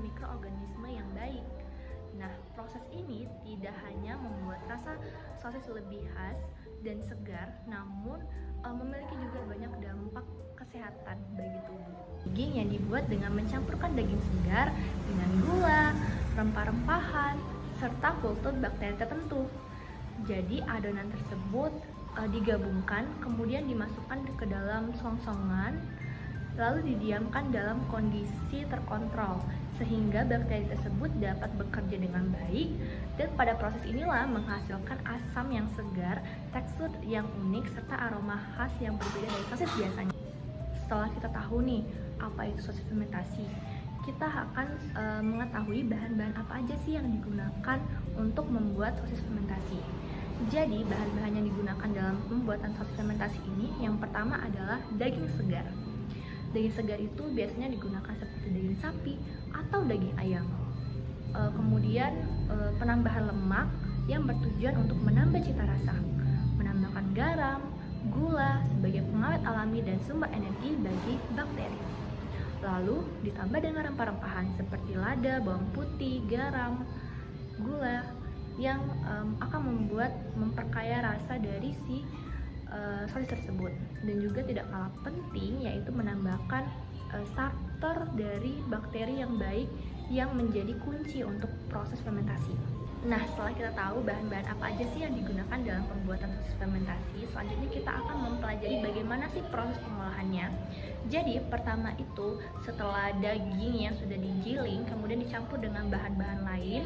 mikroorganisme yang baik. Nah, proses ini tidak hanya membuat rasa sosis lebih khas dan segar, namun memiliki juga banyak dampak kesehatan bagi tubuh. Daging yang dibuat dengan mencampurkan daging segar dengan gula, rempah-rempahan, serta kultur bakteri tertentu. Jadi adonan tersebut digabungkan, kemudian dimasukkan ke dalam songsongan, lalu didiamkan dalam kondisi terkontrol sehingga bakteri tersebut dapat bekerja dengan baik, dan pada proses inilah menghasilkan asam yang segar, tekstur yang unik, serta aroma khas yang berbeda dari sosis biasanya. Setelah kita tahu nih apa itu sosis fermentasi, kita akan mengetahui bahan-bahan apa aja sih yang digunakan untuk membuat sosis fermentasi. Jadi bahan-bahan yang digunakan dalam pembuatan sosis fermentasi ini yang pertama adalah daging segar. Daging segar itu biasanya digunakan seperti daging sapi atau daging ayam. Kemudian penambahan lemak yang bertujuan untuk menambah cita rasa, menambahkan garam, gula sebagai pengawet alami dan sumber energi bagi bakteri. Lalu ditambah dengan rempah-rempahan seperti lada, bawang putih, garam, gula yang akan memperkaya rasa dari si sosis tersebut. Dan juga tidak kalah penting yaitu menambahkan starter dari bakteri yang baik yang menjadi kunci untuk proses fermentasi. Nah, setelah kita tahu bahan-bahan apa aja sih yang digunakan dalam pembuatan sosis fermentasi, selanjutnya kita akan mempelajari bagaimana sih proses pengolahannya. Jadi, pertama itu setelah daging yang sudah digiling kemudian dicampur dengan bahan-bahan lain,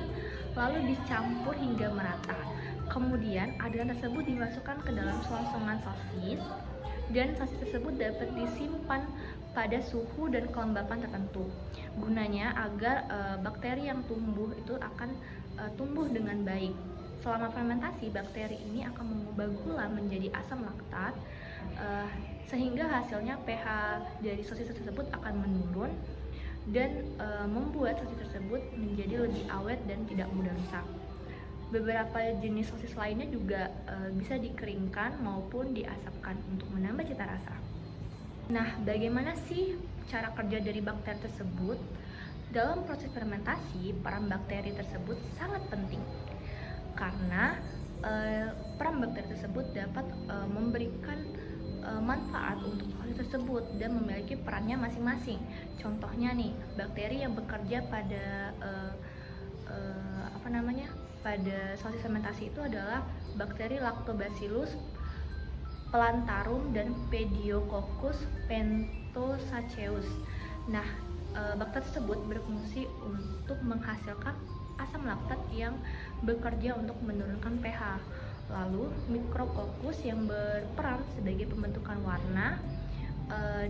lalu dicampur hingga merata. Kemudian adonan tersebut dimasukkan ke dalam selongsongan sosis, dan sosis tersebut dapat disimpan pada suhu dan kelembapan tertentu. Gunanya agar bakteri yang tumbuh itu akan tumbuh dengan baik. Selama fermentasi, bakteri ini akan mengubah gula menjadi asam laktat, sehingga hasilnya pH dari sosis tersebut akan menurun dan membuat sosis tersebut menjadi lebih awet dan tidak mudah rusak. Beberapa jenis sosis lainnya juga bisa dikeringkan maupun diasapkan untuk menambah cita rasa. Nah, bagaimana sih cara kerja dari bakteri tersebut? Dalam proses fermentasi, peran bakteri tersebut sangat penting karena peran bakteri tersebut dapat memberikan manfaat untuk sosis tersebut dan memiliki perannya masing-masing. Contohnya nih, bakteri yang bekerja pada pada sosis fermentasi itu adalah bakteri Lactobacillus plantarum dan Pediococcus pentosaccheus. Nah, bakteri tersebut berfungsi untuk menghasilkan asam laktat yang bekerja untuk menurunkan pH. Lalu Micrococcus yang berperan sebagai pembentukan warna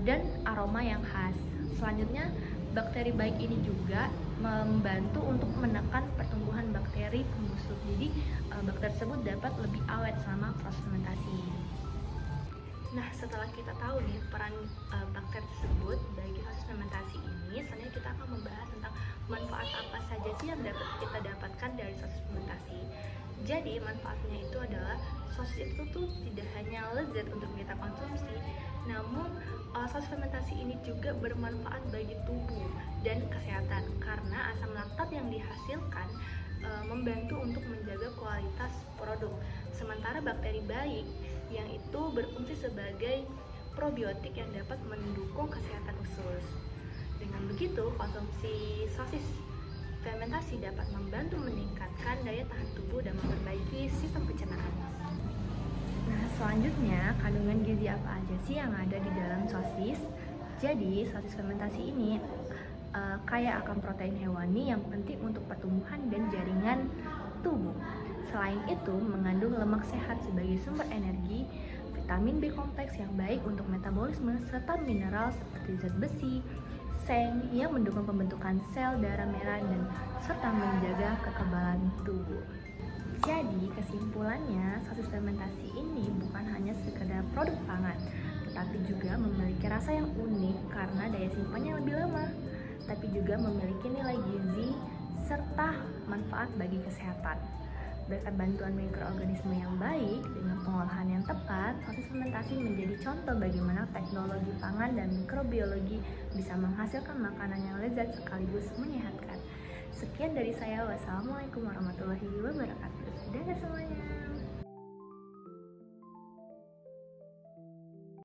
dan aroma yang khas. Selanjutnya, bakteri baik ini juga membantu untuk menekan pertumbuhan bakteri pembusuk. Jadi bakteri tersebut dapat lebih awet selama proses fermentasi. Nah, setelah kita tahu nih peran bakteri tersebut bagi proses fermentasi ini, selanjutnya kita akan membahas tentang manfaat apa saja sih yang dapat kita dapatkan dari sosis fermentasi. Jadi manfaatnya itu adalah sosis itu tuh tidak hanya lezat untuk kita konsumsi, namun sosis fermentasi ini juga bermanfaat bagi tubuh dan kesehatan karena asam laktat yang dihasilkan membantu untuk menjaga kualitas produk. Sementara bakteri baik yang itu berfungsi sebagai probiotik yang dapat mendukung kesehatan usus. Dengan begitu, konsumsi sosis fermentasi dapat membantu meningkatkan daya tahan tubuh dan memperbaiki sistem pencernaan. Nah, selanjutnya kandungan gizi apa aja sih yang ada di dalam sosis? Jadi, sosis fermentasi ini kaya akan protein hewani yang penting untuk pertumbuhan dan jaringan tubuh. Selain itu, mengandung lemak sehat sebagai sumber energi, vitamin B kompleks yang baik untuk metabolisme, serta mineral seperti zat besi, seng yang mendukung pembentukan sel darah merah dan serta menjaga kekebalan tubuh. Jadi kesimpulannya, sosis fermentasi ini bukan hanya sekedar produk pangan, tetapi juga memiliki rasa yang unik karena daya simpannya lebih lama, tapi juga memiliki nilai gizi serta manfaat bagi kesehatan. Berkat bantuan mikroorganisme yang baik dengan pengolahan yang tepat, sosis fermentasi menjadi contoh bagaimana teknologi pangan dan mikrobiologi bisa menghasilkan makanan yang lezat sekaligus menyehatkan. Sekian dari saya. Wassalamualaikum warahmatullahi wabarakatuh. Dadah semuanya.